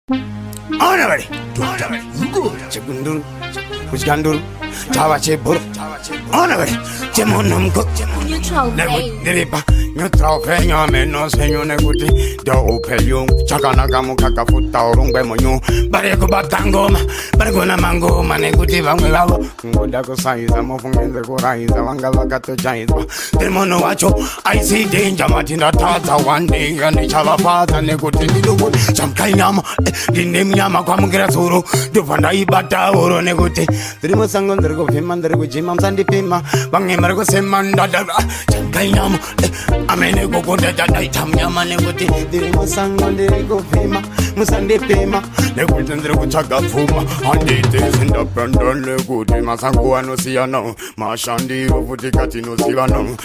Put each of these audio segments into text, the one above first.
Anabari, Chegunduru, Pusganduru, Chavache Bur, Anabari, Chemonum cook, Neutral vein. Neripa, Neutral vein, no senor Neguti, the Opelium, Chakanagamu Kakafuta, Rumbemonyu, Bareko Batangoma, Baragona Mango, Maneguti Vangalavo, Godako Sai, I'm often in the Korai, the Wangavakato Giant, the Monoacho, I see danger, Martina Tata, one day, and each other path, and Neguti, some kind of the name Yama Kwamgrasuru, the Vandai Bata or Neguti, the Rimasangon, the Gofiman, the Gujimam Sandi Pima, Bangamargo Semanda, Kainam, Amenego, the Tamyama Neguti, the Rimasangon, the Gofima, Musandi Pima, the Gutan, the Guchaga Fuma, and it is in the Brandon, the good Masango and Oceano, Mashandi, Vuticatino Silano,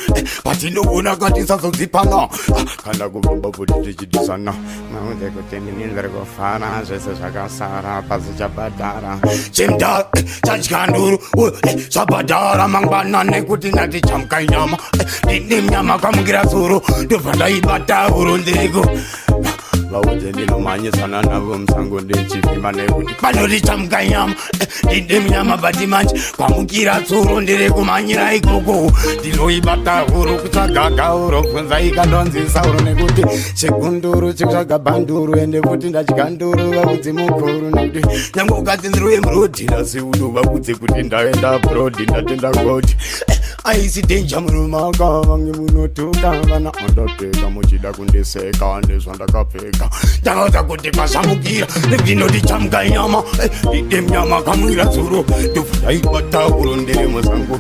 Patino Unagatis of Zipano, Kalago Budisana, Mount Ecotin, the Gofana, Sagasara, Pazabadara, Chimda, Tajkandur, Sabadara, Mangana, Negutina, the Chamkainama, the Nimyama Kamgrasuru, the Vandai Bata, Urundego. Laudendino Manisana, Sango de Chipimane, Panori Chamkayam, the Demiama Batimanch, Pamukira Surun, the Regumania Gogo, the Loibata, Urukaka, Urokunzaika, Donzi, Sauroneguti, Secunduru, Chagabanduru, and the Putina Ganduru, Uzimukuru, Yango got in the room, Rutina, Sudu, Uziputinda, and the Brod, in the road. I see danger, Rumaga, Muno to Gavana, on the Tegamuchida Kundese, Kandes, on the Kapeka, Tata Kutika Samukira, the Dino di Chamkayama, the Demiama Kamura Suru, the Flaibata, Urundi Musango,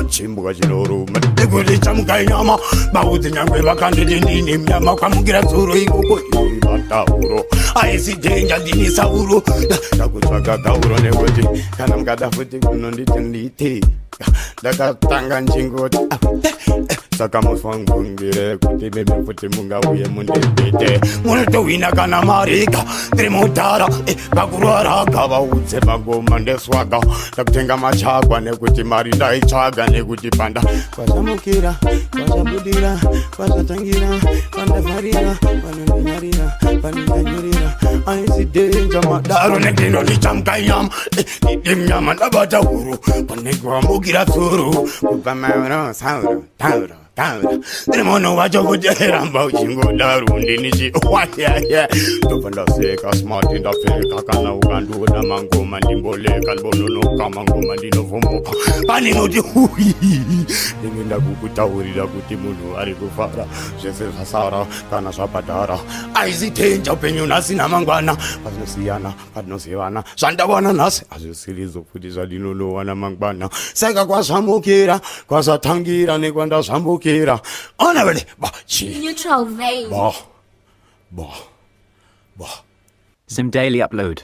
Chimbuajino, the good Chamkayama, Bautina, Candidin, Yama Kamura Suru, Uro. I see danger, Dinisauru, Takuchaka, Uron, Kanamgada Futi, Daga Tangan Jingo, Sakamos from Gungire, Kuti, Putimunga, Mundi, Munato Winagana Marika, Tremutara, Bagura, Gava, Utsebago, Mandeswaga, Takenga Machagua, Neguti Marida, Chaga, Neguti Panda, Pasamukira, Pasabudira, Pasatangira, Pandafarina, Panarina, Panarina, I see danger, Madaro, Negino, the Chamkayam, Dimyaman, Abatauru, Panegua, Mugira Suru, Upamano, Sauro, Tauro. Tremono wacho kujeramba uchingo daru ndinichi waya topanda seka smart in the fake kana ugandu na mangoma ndimbole kalbono no kama ngoma ndinovomoka pani noti hui ndinda kukutaurira kuti munhu ari kufara zvese zvasara kana zvapadara aizitenja upenyu nhasi namangwana pazinosiyana patinosiyana zvandawana nhasi hazvisirizo futi zvandinonowana mangwana saka kwazvamukira kwazvatangira nekwandazvamukira Anabari, Neutral vein. Bah. Zim Daily Upload.